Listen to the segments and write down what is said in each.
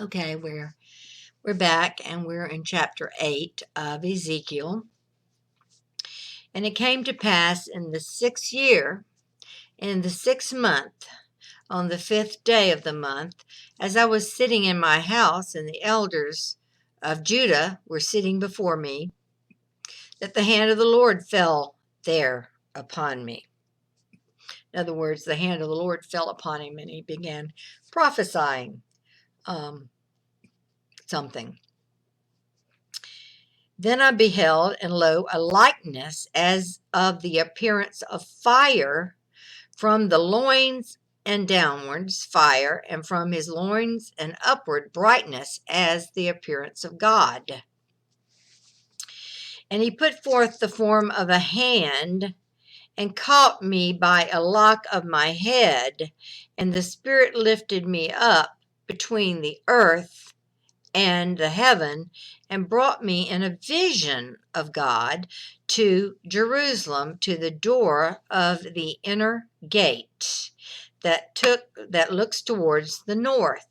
Okay, we're back and we're in chapter 8 of Ezekiel. And it came to pass in the 6th year, in the 6th month, on the 5th day of the month, as I was sitting in my house, and the elders of Judah were sitting before me, that the hand of the Lord fell there upon me. In other words, the hand of the Lord fell upon him, and he began prophesying something. Then I beheld, and lo, a likeness as of the appearance of fire from the loins and downwards, fire, and from his loins and upward, brightness as the appearance of God. And he put forth the form of a hand, and caught me by a lock of my head, and the Spirit lifted me up between the earth and the heaven, and brought me in a vision of God to Jerusalem, to the door of the inner gate that looks towards the north,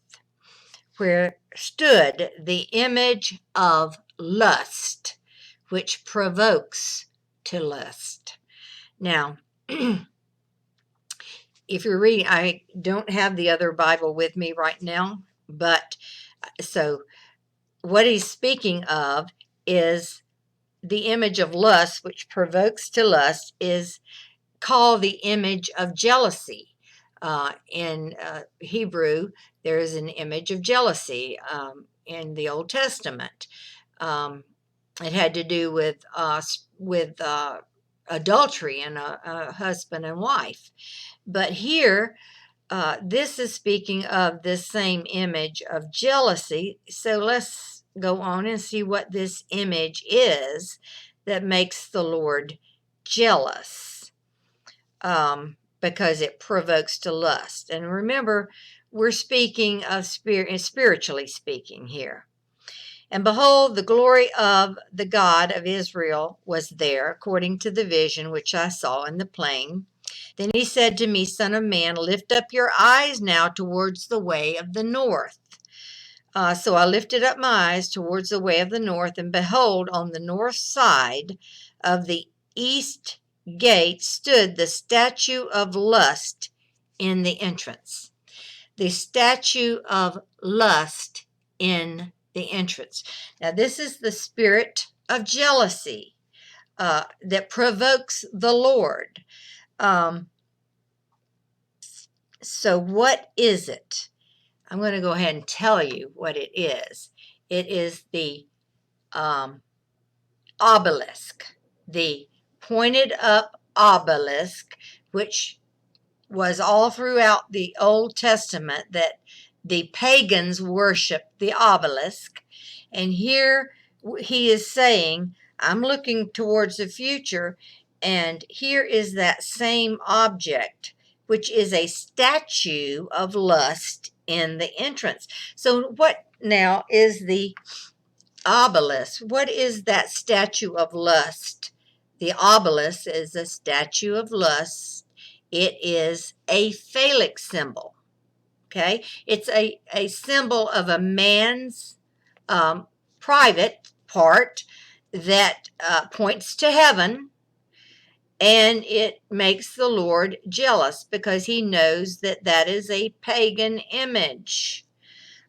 where stood the image of lust, which provokes to lust. Now, if you're reading, I don't have the other Bible with me right now, but so what he's speaking of is the image of lust, which provokes to lust, is called the image of jealousy. In Hebrew, there is an image of jealousy in the Old Testament. It had to do with adultery and a husband and wife. But here, this is speaking of this same image of jealousy. So let's go on and see what this image is that makes the Lord jealous, because it provokes to lust. And remember, we're speaking of spiritually speaking here. And behold, the glory of the God of Israel was there, according to the vision which I saw in the plain. Then he said to me, Son of man, lift up your eyes now towards the way of the north. So I lifted up my eyes towards the way of the north, and behold, on the north side of the east gate stood the statue of lust in the entrance. The statue of lust in the entrance. Now, this is the spirit of jealousy that provokes the Lord. So what is it? I'm going to go ahead and tell you what it is. It is the obelisk, the pointed up obelisk, which was all throughout the Old Testament, that the pagans worshiped the obelisk. And here he is saying, I'm looking towards the future, and here is that same object, which is a statue of lust in the entrance. So what now is the obelisk? What is that statue of lust? The obelisk is a statue of lust. It is a phallic symbol. Okay, it's a symbol of a man's private part that points to heaven, and it makes the Lord jealous because he knows that that is a pagan image.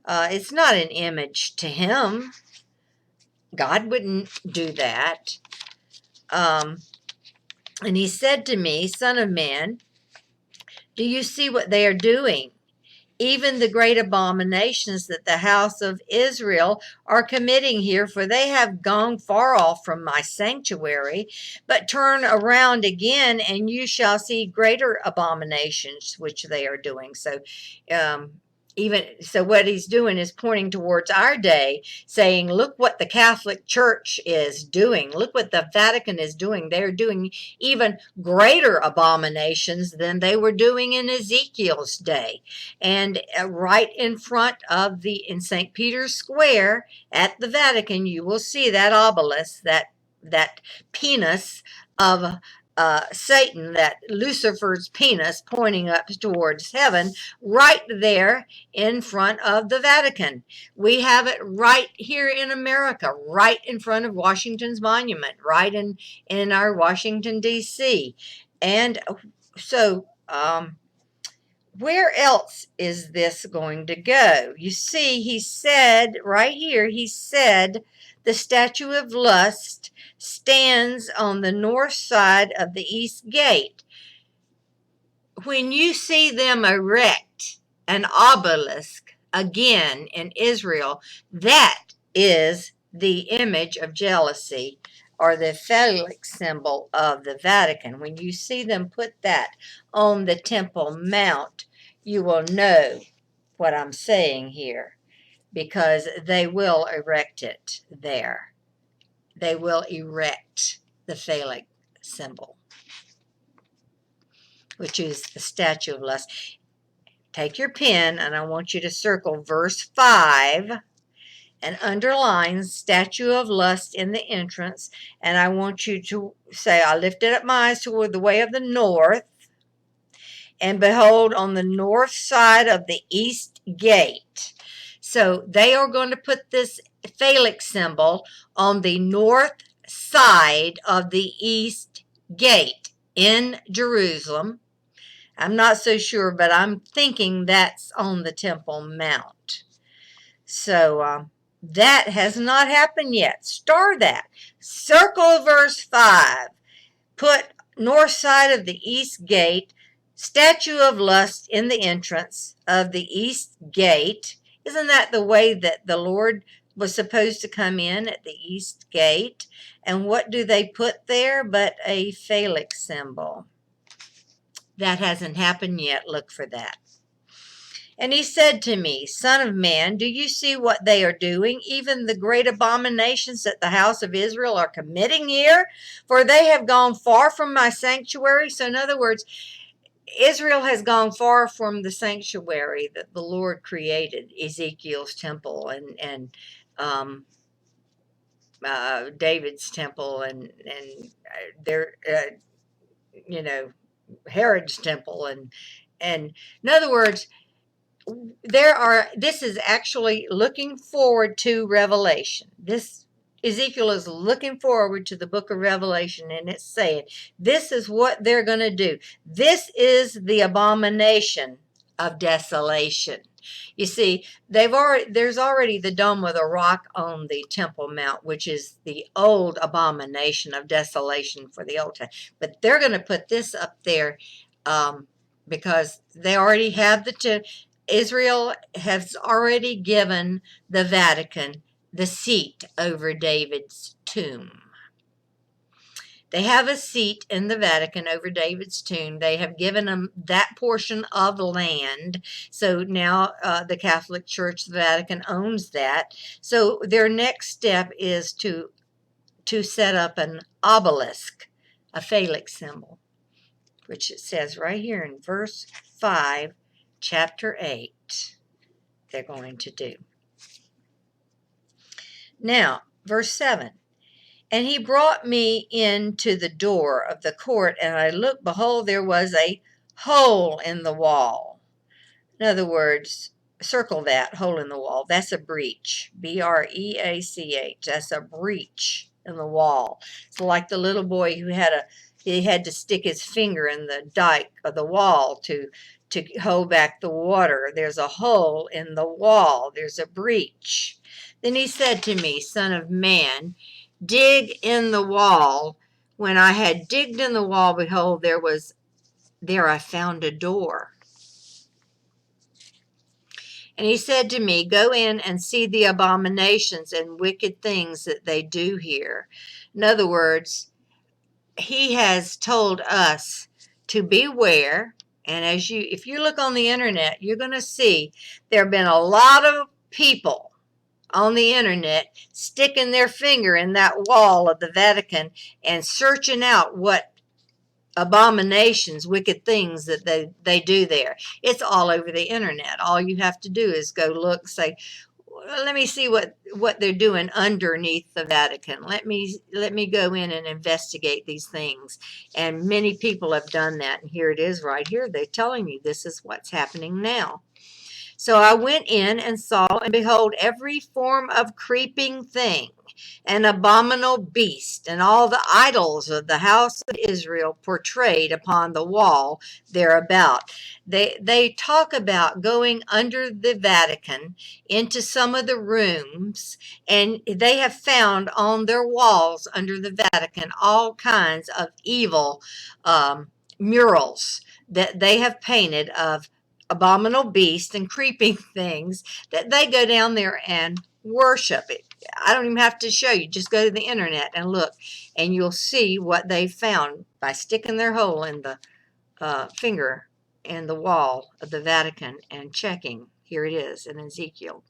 It's not an image to him. God wouldn't do that. And he said to me, Son of man, do you see what they are doing? Even the great abominations that the house of Israel are committing here, for they have gone far off from my sanctuary. But turn around again, and you shall see greater abominations which they are doing. So, what he's doing is pointing towards our day, saying, look what the Catholic Church is doing. Look what the Vatican is doing. They're doing even greater abominations than they were doing in Ezekiel's day. And right in front of in St. Peter's Square at the Vatican, you will see that obelisk, that penis of Satan, that Lucifer's penis pointing up towards heaven, right there in front of the Vatican. We have it right here in America, right in front of Washington's monument, right in our Washington, D.C. And so, where else is this going to go? You see, he said right here, he said, the statue of lust stands on the north side of the east gate. When you see them erect an obelisk again in Israel, that is the image of jealousy, or the phallic symbol of the Vatican. When you see them put that on the Temple Mount, you will know what I'm saying here, because they will erect it there. They will erect the phallic symbol, which is the statue of lust. Take your pen, and I want you to circle verse 5 and underline statue of lust in the entrance. And I want you to say, I lifted up my eyes toward the way of the north, and behold, on the north side of the east gate. So they are going to put this phallic symbol on the north side of the east gate in Jerusalem. I'm not so sure, but I'm thinking that's on the Temple Mount. So that has not happened yet. Star that. Circle verse 5. Put north side of the east gate, statue of lust in the entrance of the east gate. Isn't that the way that the Lord was supposed to come in, at the east gate? And what do they put there but a phallic symbol? That hasn't happened yet. Look for that. And he said to me, Son of man, do you see what they are doing, even the great abominations that the house of Israel are committing here? For they have gone far from my sanctuary. So in other words, Israel has gone far from the sanctuary that the Lord created, Ezekiel's temple and David's temple and their Herod's temple, and in other words, this is actually looking forward to Revelation. This Ezekiel is looking forward to the book of Revelation, and it's saying this is what they're going to do. This is the abomination of desolation. You see, there's already the Dome of the Rock on the Temple Mount, which is the old abomination of desolation for the Old Testament. But they're going to put this up there because they already have Israel has already given the Vatican the seat over David's tomb. They have a seat in the Vatican over David's tomb. They have given them that portion of land. So now the Catholic Church, the Vatican, owns that. So their next step is to set up an obelisk, a phallic symbol, which it says right here in verse 5, chapter 8, they're going to do. Now, verse 7. And he brought me into the door of the court, and I looked, behold, there was a hole in the wall. In other words, circle that, hole in the wall. That's a breach. B-R-E-A-C-H. That's a breach in the wall. It's like the little boy who he had to stick his finger in the dike of the wall to hold back the water. There's a hole in the wall. There's a breach. Then he said to me, Son of man, dig in the wall. When I had digged in the wall, behold, there I found a door. And he said to me, Go in and see the abominations and wicked things that they do here. In other words, he has told us to beware. And if you look on the internet, you're going to see there have been a lot of people on the internet sticking their finger in that wall of the Vatican and searching out what abominations, wicked things that they do there. It's all over the internet. All you have to do is go look, say, let me see what they're doing underneath the Vatican. Let me go in and investigate these things. And many people have done that. And here it is right here. They're telling you this is what's happening now. So I went in and saw, and behold, every form of creeping thing, an abominable beast, and all the idols of the house of Israel portrayed upon the wall thereabout. They talk about going under the Vatican into some of the rooms, and they have found on their walls under the Vatican all kinds of evil murals that they have painted of abominable beasts and creeping things that they go down there and worship it. I don't even have to show you. Just go to the internet and look, and you'll see what they found by sticking their hole in the finger in the wall of the Vatican and checking. Here it is in Ezekiel.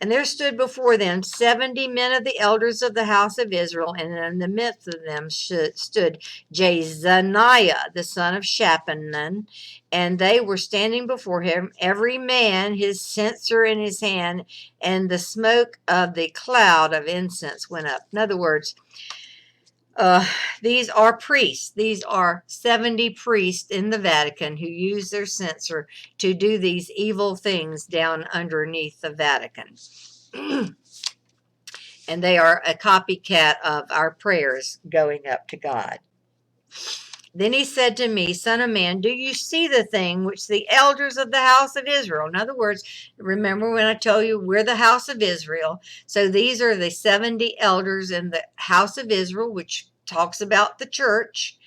And there stood before them 70 men of the elders of the house of Israel, and in the midst of them stood Jezaniah, the son of Shaphanan, and they were standing before him, every man his censer in his hand, and the smoke of the cloud of incense went up. In other words, these are priests. These are 70 priests in the Vatican who use their censer to do these evil things down underneath the Vatican. And they are a copycat of our prayers going up to God. Then he said to me, Son of man, do you see the thing which the elders of the house of Israel? In other words, remember when I told you we're the house of Israel. So these are the 70 elders in the house of Israel, which talks about the church.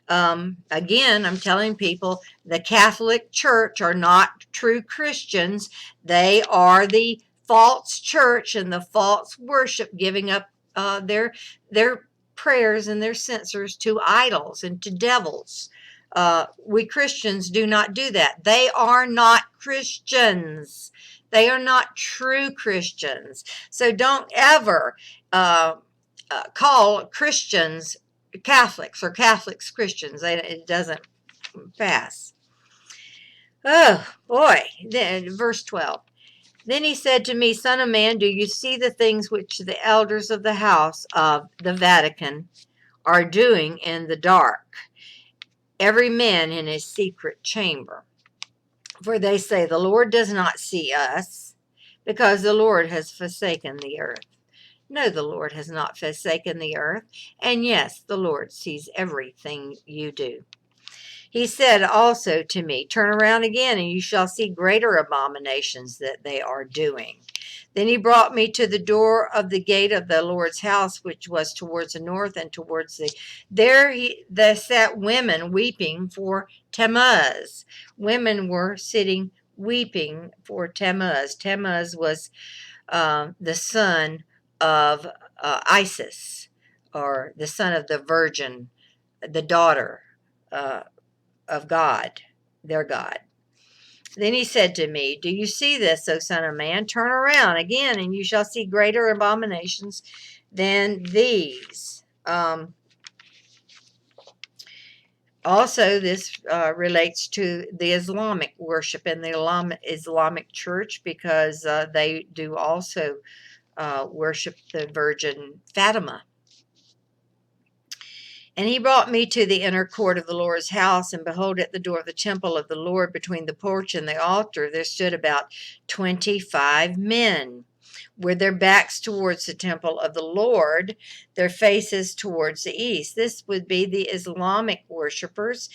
Again, I'm telling people the Catholic Church are not true Christians. They are the false church and the false worship, giving up their prayers and their censers to idols and to devils. We Christians do not do that. They are not Christians. They are not true Christians. So don't ever call Christians Catholics or Catholics Christians. It doesn't pass. Oh boy. Then verse 12. Then he said to me, Son of man, do you see the things which the elders of the house of the Vatican are doing in the dark, every man in his secret chamber? For they say, the Lord does not see us, because the Lord has forsaken the earth. No, the Lord has not forsaken the earth, and yes, the Lord sees everything you do. He said also to me, turn around again, and you shall see greater abominations that they are doing. Then he brought me to the door of the gate of the Lord's house, which was towards the north and towards there sat women weeping for Tammuz. Women were sitting weeping for Tammuz. Tammuz was the son of Isis, or the son of the virgin, the daughter of God, their God. Then he said to me, do you see this, O son of man? Turn around again, and you shall see greater abominations than these. Also, this relates to the Islamic worship in the Islamic church, because they do also worship the Virgin Fatima. And he brought me to the inner court of the Lord's house, and behold, at the door of the temple of the Lord, between the porch and the altar, there stood about 25 men, with their backs towards the temple of the Lord, their faces towards the east. This would be the Islamic worshipers,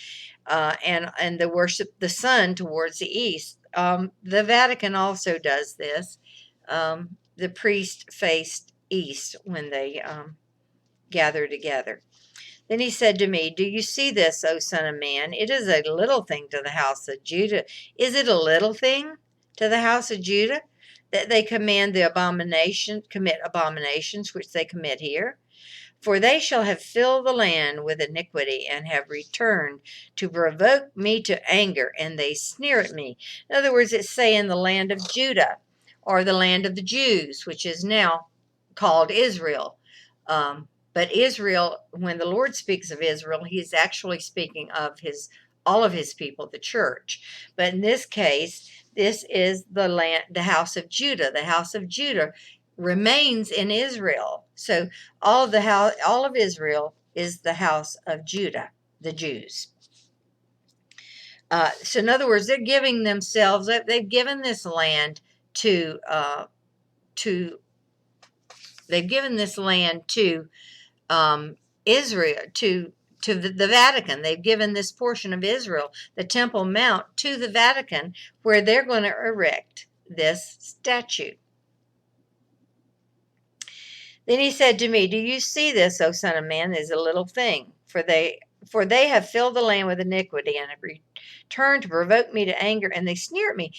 and the worship the sun towards the east. The Vatican also does this. The priest faced east when they gather together. Then he said to me, do you see this, O son of man? It is a little thing to the house of Judah. Is it a little thing to the house of Judah that they commit abominations which they commit here? For they shall have filled the land with iniquity, and have returned to provoke me to anger, and they sneer at me. In other words, it's saying the land of Judah, or the land of the Jews, which is now called Israel. But Israel, when the Lord speaks of Israel, he's actually speaking of all of his people, the church. But in this case, This is the land, the house of Judah. The house of Judah remains in Israel. So all of Israel is the house of Judah, the Jews. So in other words, they're giving themselves, they've given this land to, they've given this land to Israel, to the Vatican. They've given this portion of Israel, the Temple Mount, to the Vatican, where they're going to erect this statue. Then he said to me, do you see this, O son of man, is a little thing? For they have filled the land with iniquity and have returned to provoke me to anger, and they sneer at me.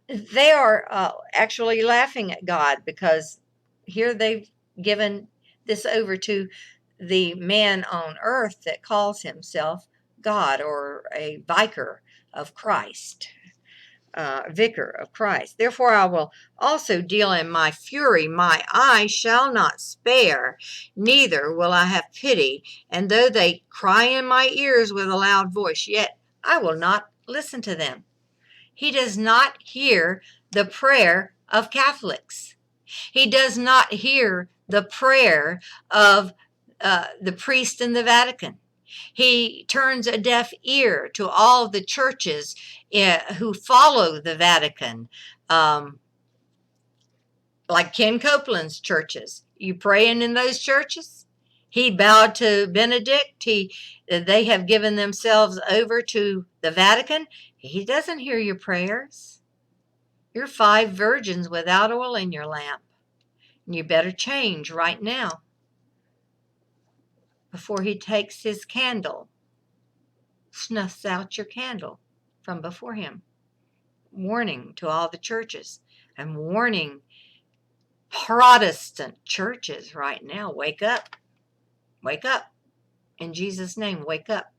They are actually laughing at God, because here they've given this over to the man on earth that calls himself God, or a vicar of Christ. Vicar of Christ. Therefore I will also deal in my fury. My eye shall not spare, neither will I have pity. And though they cry in my ears with a loud voice, yet I will not listen to them. He does not hear the prayer of Catholics. He does not hear the prayer of the priest in the Vatican. He turns a deaf ear to all the churches who follow the Vatican, like Ken Copeland's churches. You praying in those churches? He bowed to Benedict. They have given themselves over to the Vatican. He doesn't hear your prayers. You're 5 virgins without oil in your lamp. And you better change right now before he takes his candle, snuffs out your candle from before him. Warning to all the churches. I'm warning Protestant churches right now. Wake up. Wake up. In Jesus' name, wake up.